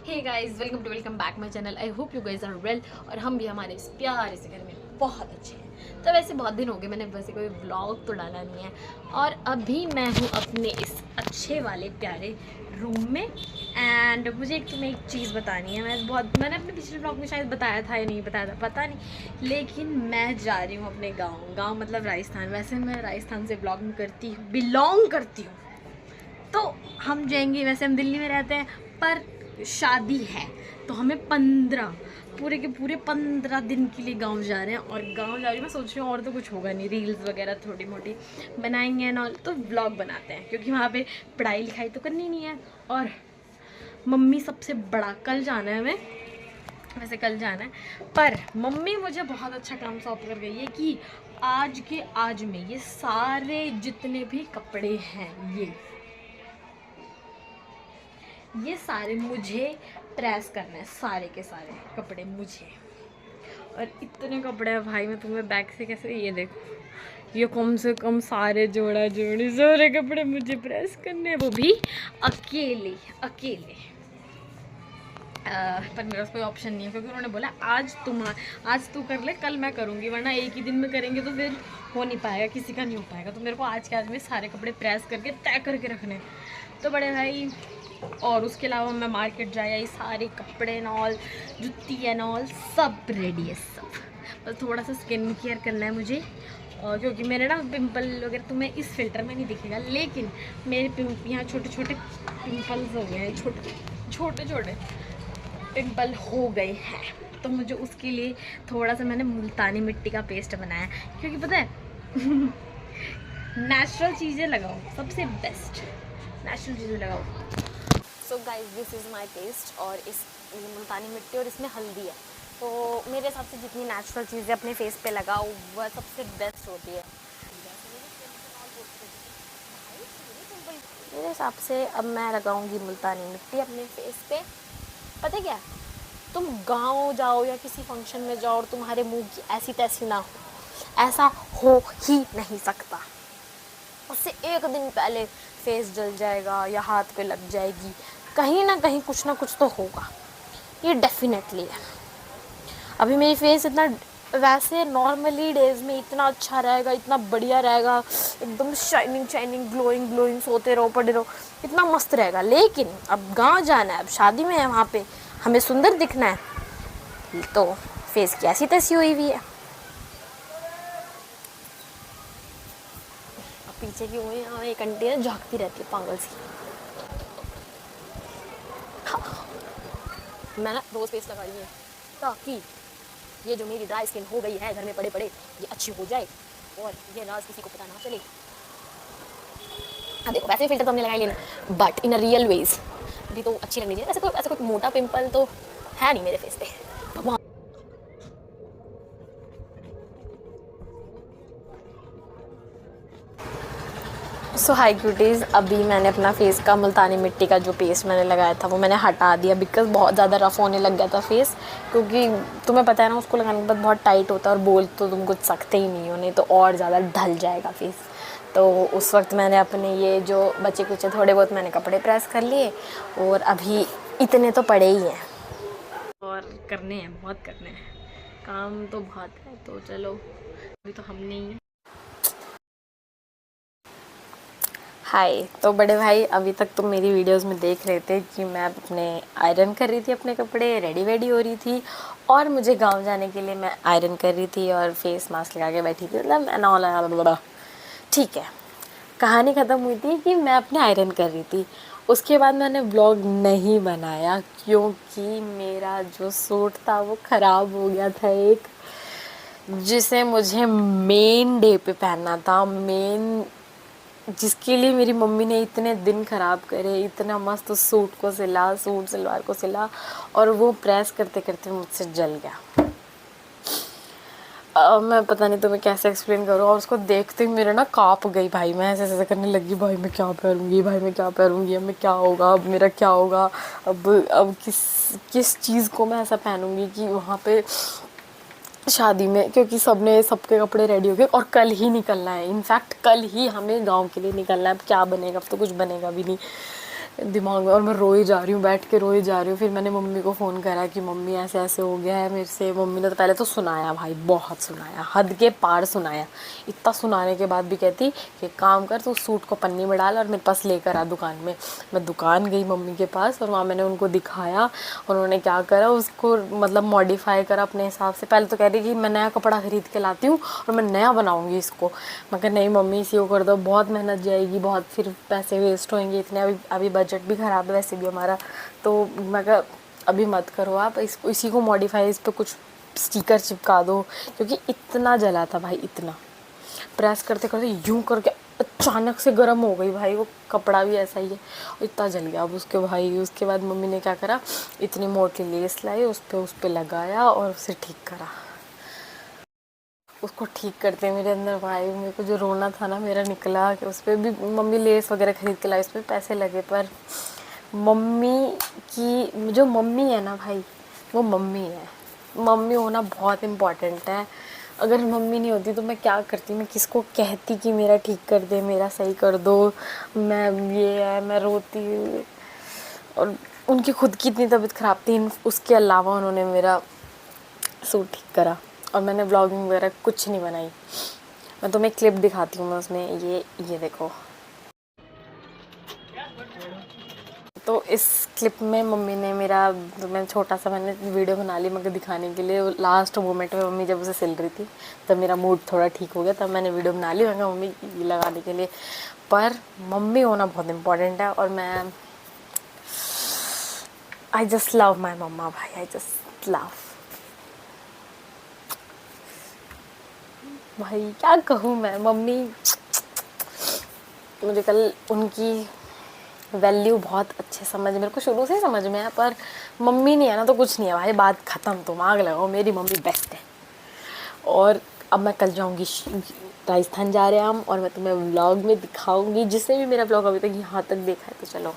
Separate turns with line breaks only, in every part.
Hey guys, welcome back my channel. I hope you guys are well. और हम भी हमारे इस प्यारे से घर में बहुत अच्छे हैं। तो वैसे बहुत दिन हो गए, मैंने वैसे कोई व्लॉग तो डाला नहीं है। और अभी मैं हूँ अपने इस अच्छे वाले प्यारे रूम में। एंड मुझे तुम्हें एक चीज़ बतानी है। मैंने अपने पिछले व्लॉग में शायद बताया था या नहीं बताया था, पता नहीं। लेकिन मैं जा रही हूँ अपने गाँव मतलब राजस्थान। वैसे मैं राजस्थान से ब्लॉगिंग बिलोंग करती हूँ। तो हम जाएंगे, वैसे हम दिल्ली में रहते हैं, पर शादी है तो हमें पूरे के पूरे 15 दिन के लिए गांव जा रहे हैं। और गांव जा रही हूँ, मैं सोच रही हूँ और तो कुछ होगा नहीं, रील्स वगैरह थोड़ी मोटी बनाएंगे ना, तो व्लॉग बनाते हैं क्योंकि वहाँ पे पढ़ाई लिखाई तो करनी नहीं है। और मम्मी सबसे बड़ा, कल जाना है हमें, वैसे कल जाना है, पर मम्मी मुझे बहुत अच्छा काम सौंप कर गई है कि आज में ये सारे जितने भी कपड़े हैं ये सारे मुझे प्रेस करना है, सारे के सारे कपड़े मुझे। और इतने कपड़े हैं भाई, मैं तुम्हें बैग से कैसे, ये देखो, ये कम से कम सारे जोड़ा जोड़ी सारे कपड़े मुझे प्रेस करने हैं, वो भी अकेले अकेले। पर मेरा कोई ऑप्शन नहीं है क्योंकि उन्होंने बोला आज तू कर ले, कल मैं करूँगी, वरना एक ही दिन में करेंगे तो फिर हो नहीं पाएगा, किसी का नहीं हो पाएगा। तो मेरे को आज के आज में सारे कपड़े प्रेस करके तय करके रखने। तो बड़े भाई, और उसके अलावा मैं मार्केट जाया, ये सारे कपड़े नॉल, जुत्ती एंड ऑल सब रेडी है सब। बस थोड़ा सा स्किन केयर करना है मुझे, और क्योंकि मेरे ना पिंपल वगैरह तुम्हें इस फिल्टर में नहीं दिखेगा, लेकिन मेरे यहाँ छोटे छोटे पिंपल्स हो गए हैं, छोटे छोटे पिंपल हो गए हैं। तो मुझे उसके लिए थोड़ा सा मैंने मुल्तानी मिट्टी का पेस्ट बनाया, क्योंकि पता है नेचुरल चीज़ें लगाओ, सबसे बेस्ट नेचुरल चीज़ें लगाओ। So guys, this is my paste, और इस मुल्तानी मिट्टी और इसमें हल्दी है। तो मेरे हिसाब से जितनी नेचुरल चीज़ें अपने फेस पे लगाओ वह सबसे बेस्ट होती है मेरे हिसाब से। अब मैं लगाऊंगी मुल्तानी मिट्टी अपने फेस पे। पता है क्या, तुम गांव जाओ या किसी फंक्शन में जाओ और तुम्हारे मुंह की ऐसी तैसी ना हो, ऐसा हो ही नहीं सकता। उससे एक दिन पहले फेस जल जाएगा या हाथ पे लग जाएगी, कहीं ना कुछ तो होगा, ये डेफिनेटली है। अभी मेरी फेस इतना, वैसे नॉर्मली डेज में इतना अच्छा रहेगा, इतना बढ़िया रहेगा, एकदम शाइनिंग ग्लोइंग, सोते रहो पड़े रहो, इतना मस्त रहेगा। लेकिन अब गांव जाना है, अब शादी में है, वहाँ पे हमें सुंदर दिखना है, तो फेस की ऐसी तैसी हुई हुई है। अब पीछे की हुई एक आंटी है, झाँकती रहती है पागल सी। मैं ना रोज़ फेस लगा रही हूँ ताकि ये जो मेरी ड्राई स्किन हो गई है घर में पड़े पड़े, ये अच्छी हो जाए और ये राज किसी को पता ना चले। हाँ देखो, वैसे फिल्टर तो हमने लगाई लेना, but in a real veg भी तो अच्छी लगनी चाहिए। ऐसे कोई मोटा पिंपल तो है नहीं मेरे फेस पे। भगवान। सो हाई क्यूटीज़, अभी मैंने अपना फेस का मुल्तानी मिट्टी का जो पेस्ट मैंने लगाया था वो मैंने हटा दिया, बिकॉज बहुत ज़्यादा रफ़ होने लग गया था फेस। क्योंकि तुम्हें पता है ना, उसको लगाने के बाद बहुत टाइट होता है और बोल तो तुम कुछ सकते ही नहीं हो, नहीं तो और ज़्यादा ढल जाएगा फेस। तो उस वक्त मैंने अपने ये जो बचे कुचे थोड़े बहुत मैंने कपड़े प्रेस कर लिए, और अभी इतने तो पड़े ही हैं और करने हैं, बहुत करने हैं, काम तो बहुत है। तो चलो, अभी तो हमने ही। हाय, तो बड़े भाई, अभी तक तुम मेरी वीडियोस में देख रहे थे कि मैं अपने आयरन कर रही थी, अपने कपड़े रेडी वेडी हो रही थी, और मुझे गांव जाने के लिए मैं आयरन कर रही थी और फेस मास्क लगा के बैठी थी, मतलब मैं नॉल। ठीक है, कहानी ख़त्म हुई थी कि मैं अपने आयरन कर रही थी। उसके बाद मैंने व्लॉग नहीं बनाया क्योंकि मेरा जो सूट था वो ख़राब हो गया था, एक जिसे मुझे मेन डे पे पहनना था, जिसके लिए मेरी मम्मी ने इतने दिन ख़राब करे, इतना मस्त सूट सलवार को सिला, और वो प्रेस करते करते मुझसे जल गया। मैं पता नहीं तुम्हें कैसे एक्सप्लेन करूँ, और उसको देखते ही मेरे ना काँप गई भाई, मैं ऐसे ऐसे करने लगी, भाई मैं क्या पहनूँगी, अब मैं क्या होगा, अब मेरा क्या होगा, अब किस चीज़ को मैं ऐसा पहनूँगी कि वहाँ पे शादी में, क्योंकि सबके कपड़े रेडी हो गए और कल ही निकलना है। इनफैक्ट कल ही हमें गांव के लिए निकलना है। अब क्या बनेगा, अब तो कुछ बनेगा भी नहीं।
दिमाग में, और मैं रोई जा रही हूँ, बैठ के रोई जा रही हूँ। फिर मैंने मम्मी को फ़ोन करा कि मम्मी ऐसे ऐसे हो गया है मेरे से। मम्मी ने तो पहले तो सुनाया भाई, बहुत सुनाया, हद के पार सुनाया। इतना सुनाने के बाद भी कहती कि काम कर, तू सूट को पन्नी में डाल और मेरे पास लेकर आ दुकान में। मैं दुकान गई मम्मी के पास और वहाँ मैंने उनको दिखाया। उन्होंने क्या करा, उसको मतलब मॉडिफाई करा अपने हिसाब से। पहले तो कह रही कि मैं नया कपड़ा ख़रीद के लाती हूँ और मैं नया बनाऊँगी इसको। मैं कहा नहीं मम्मी, इसी को कर दो, बहुत मेहनत जाएगी, बहुत फिर पैसे वेस्ट होंगे इतने। अभी बजट भी ख़राब है वैसे भी हमारा। तो मैं कहा अभी मत करो आप, इसी को मॉडिफाई, इस पर कुछ स्टिकर चिपका दो, क्योंकि इतना जला था भाई, इतना प्रेस करते करते यूं करके अचानक से गर्म हो गई भाई। वो कपड़ा भी ऐसा ही है, इतना जल गया। अब उसके भाई, उसके बाद मम्मी ने क्या करा, इतनी मोटी लेस लाई, उस पर लगाया और उसे ठीक करा। उसको ठीक करते मेरे अंदर भाई, मेरे को जो रोना था ना मेरा निकला। कि उस पर भी मम्मी लेस वगैरह ख़रीद के लाई, उस पर पैसे लगे, पर मम्मी की जो मम्मी है ना भाई, वो मम्मी है। मम्मी होना बहुत इम्पॉर्टेंट है। अगर मम्मी नहीं होती तो मैं क्या करती, मैं किसको कहती कि मेरा ठीक कर दे, मेरा सही कर दो, मैं ये है, मैं रोती। और उनकी खुद की इतनी तबीयत ख़राब थी, उसके अलावा उन्होंने मेरा सूट ठीक करा। और मैंने व्लॉगिंग वगैरह कुछ नहीं बनाई। मैं तुम्हें क्लिप दिखाती हूँ, मैं उसमें ये देखो। तो इस क्लिप में मम्मी ने मेरा, तो मैं छोटा सा मैंने वीडियो बना ली मगर दिखाने के लिए। लास्ट मोमेंट में मम्मी जब उसे सिल रही थी तब मेरा मूड थोड़ा ठीक हो गया, तब मैंने वीडियो बना ली। मैं मम्मी ये लगाने के लिए। पर मम्मी होना बहुत इम्पोर्टेंट है। और मैं आई जस्ट लव माई मम्मा भाई, आई जस्ट लव। भाई क्या कहूँ मैं, मम्मी, मुझे कल उनकी वैल्यू बहुत अच्छे समझ, मेरे को शुरू से समझ में है। पर मम्मी नहीं है ना तो कुछ नहीं है भाई, बात ख़त्म। तुम आग लगाओ, मेरी मम्मी बेस्ट है। और अब मैं कल जाऊंगी, राजस्थान जा रहे हैं हम, और मैं तुम्हें व्लॉग में दिखाऊंगी। जिसने भी मेरा व्लॉग अभी तक यहाँ तक देखा है तो चलो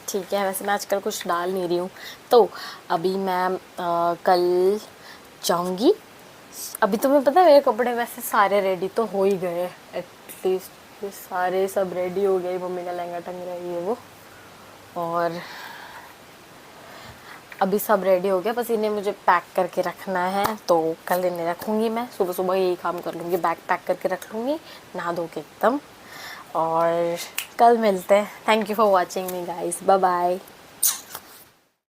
ठीक है। वैसे मैं आजकल कुछ डाल नहीं रही हूँ, तो अभी मैं कल जाऊंगी। अभी तुम्हें पता है मेरे कपड़े वैसे सारे रेडी तो हो ही गए, एटलीस्ट ये सारे सब रेडी हो गए। मम्मी का लहंगा टंग रही है वो, और अभी सब रेडी हो गया, बस इन्हें मुझे पैक करके रखना है। तो कल इन्हें रखूँगी, मैं सुबह सुबह यही काम कर लूँगी, बैग पैक करके रख लूँगी नहा धो के एकदम। और कल मिलते हैं। Thank you for watching me guys, bye bye.